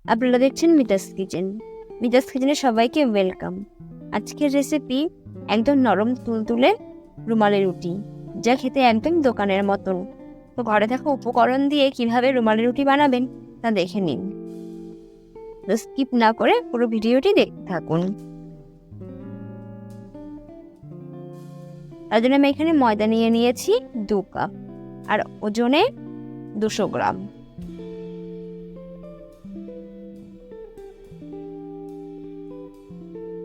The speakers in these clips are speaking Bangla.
আপনারা দেখছেন মিটাস কিচেন। মিটাস কিচেনে সবাইকে ওয়েলকাম। আজকের রেসিপি একদম নরম তুলতুলে রুমালি রুটি, যা খেতে একদম দোকানের মতন। তো ঘরে থাকা উপকরণ দিয়ে কিভাবে রুমালি রুটি বানাবেন তা দেখে নিন। তো স্কিপ না করে পুরো ভিডিওটি দেখতে থাকুন। তার জন্য আমি এখানে ময়দা নিয়ে নিয়েছি 2 কাপ, আর ওজনে 200 গ্রাম।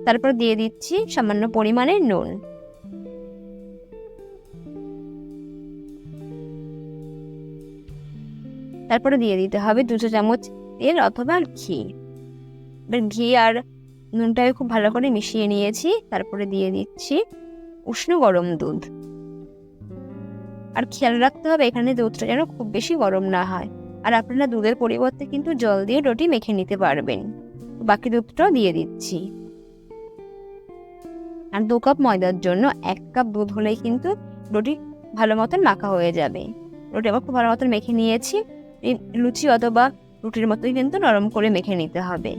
তারপর দিয়ে দিচ্ছি সামান্য পরিমাণে নুন। তারপরে দিয়ে দিতে হবে 200 চামচ তেল অথবা ঘি। এবার ঘি আর নুনটাকে খুব ভালো করে মিশিয়ে নিয়েছি। তারপরে দিয়ে দিচ্ছি উষ্ণ গরম দুধ। আর খেয়াল রাখতে হবে এখানে দুধটা যেন খুব বেশি গরম না হয়। আর আপনারা দুধের পরিবর্তে কিন্তু জল দিয়ে রুটি মেখে নিতে পারবেন। বাকি দুধটাও দিয়ে দিচ্ছি। আর 2 কাপ ময়দার জন্য 1 কাপ দুধ হলেই কিন্তু রুটি ভালো মতন মাখা হয়ে যাবে। রুটি আবার খুব ভালো মতন মেখে নিয়েছি। লুচি অথবা রুটির মতোই কিন্তু নরম করে মেখে নিতে হবে।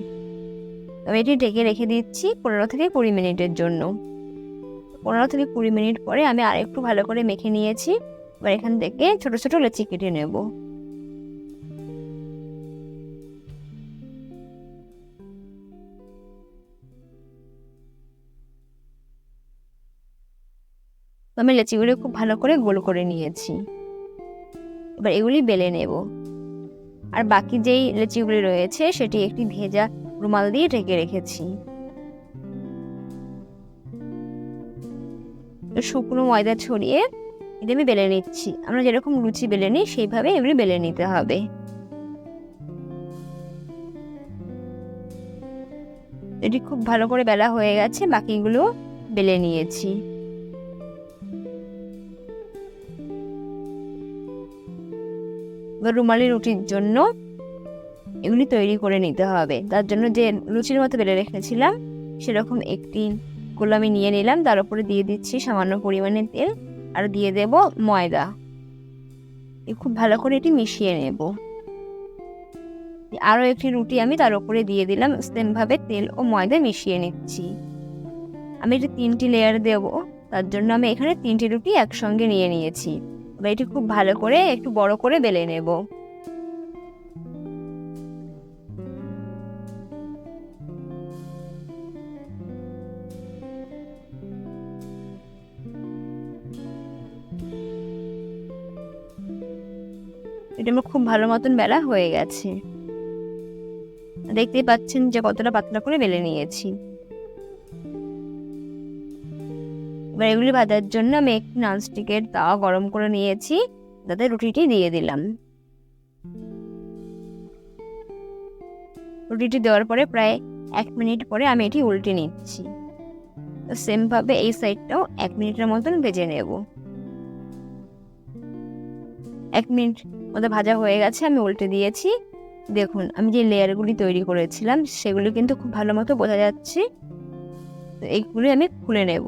তবে এটি ঢেকে রেখে দিচ্ছি 15 থেকে 20 মিনিটের জন্য। 15 থেকে 20 মিনিট পরে আমি আরেকটু ভালো করে মেখে নিয়েছি। এবার এখান থেকে ছোট ছোট লেচি কেটে নেব। আমি লেচিগুলো খুব ভালো করে গোল করে নিয়েছি। এবার এগুলি বেলে নেব। আর বাকি যেই লেচিগুলি রয়েছে সেটি একটি ভেজা রুমাল দিয়ে ঢেকে রেখেছি। শুকনো ময়দা ছড়িয়ে এটা আমি বেলে নিচ্ছি। আমরা যেরকম লুচি বেলে নিই সেইভাবে এগুলি বেলে নিতে হবে। এটি খুব ভালো করে বেলা হয়ে গেছে, বাকিগুলো বেলে নিয়েছি। এবার রুমালি রুটির জন্য এগুলি তৈরি করে নিতে হবে। তার জন্য যে লুচির মতো বেলে রেখেছিলাম সেরকম একটি গোল আমি নিয়ে নিলাম। তার উপরে দিয়ে দিচ্ছি সামান্য পরিমাণে তেল, আর দিয়ে দেব ময়দা। খুব ভালো করে এটি মিশিয়ে নেব। আরও একটি রুটি আমি তার উপরে দিয়ে দিলাম। সেম ভাবে তেল ও ময়দা মিশিয়ে নিচ্ছি। আমি এটা 3টি লেয়ার দেব। তার জন্য আমি এখানে 3টি রুটি একসঙ্গে নিয়ে নিয়েছি। এবার এটি খুব ভালো করে একটু বড় করে বেলে নেব। এটা আমার খুব ভালো মতন বেলা হয়ে গেছে। দেখতেই পাচ্ছেন যে কতটা পাতলা করে বেলে নিয়েছি। এবার এগুলি ভাজার জন্য আমি একটি ননস্টিকের তাওয়া গরম করে নিয়েছি। তাতে রুটিটি দিয়ে দিলাম। রুটিটি দেওয়ার পরে প্রায় 1 মিনিট পরে আমি এটি উল্টে নিচ্ছি। তো সেম ভাবে এই সাইডটাও 1 মিনিটের মতন ভেজে নেব। 1 মিনিট মতো ভাজা হয়ে গেছে, আমি উল্টে দিয়েছি। দেখুন আমি যে লেয়ারগুলি তৈরি করেছিলাম সেগুলি কিন্তু খুব ভালো মতো বোঝা যাচ্ছে। তো এইগুলি আমি খুলে নেব।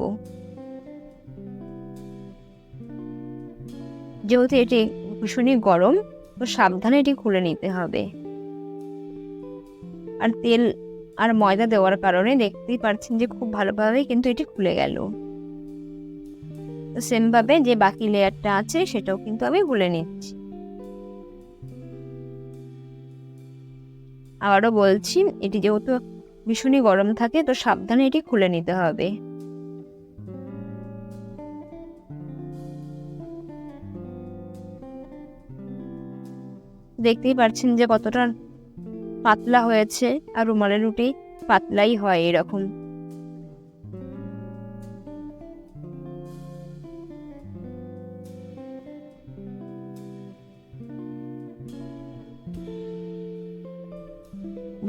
যেহেতু এটি ভীষণই গরম, তো সাবধানে এটি খুলে নিতে হবে। আর তেল আর ময়দা দেওয়ার কারণে দেখতেই পাচ্ছেন যে খুব ভালোভাবে কিন্তু এটি খুলে গেল। তো সেম ভাবে যে বাকি লেয়ারটা আছে সেটাও কিন্তু আমি খুলে নিচ্ছি। আবারও বলছি, এটি যেহেতু ভীষণই গরম থাকে, তো সাবধানে এটি খুলে নিতে হবে। দেখতেই পাচ্ছেন যে কতটা পাতলা হয়েছে। আর রুমালের রুটি পাতলাই হয় এরকম।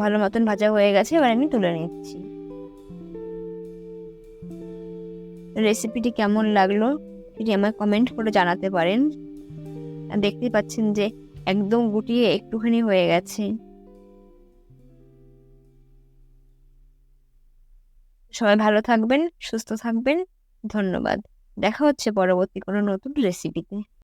ভালো মতন ভাজা হয়ে গেছে, এবার আমি তুলে নিচ্ছি। রেসিপিটি কেমন লাগলো সেটি আমায় কমেন্ট করে জানাতে পারেন। আর দেখতেই পাচ্ছেন যে একদম গুটিয়ে একটুখানি হয়ে গেছে। সবাই ভালো থাকবেন, সুস্থ থাকবেন। ধন্যবাদ। দেখা হচ্ছে পরবর্তী কোনো নতুন রেসিপিতে।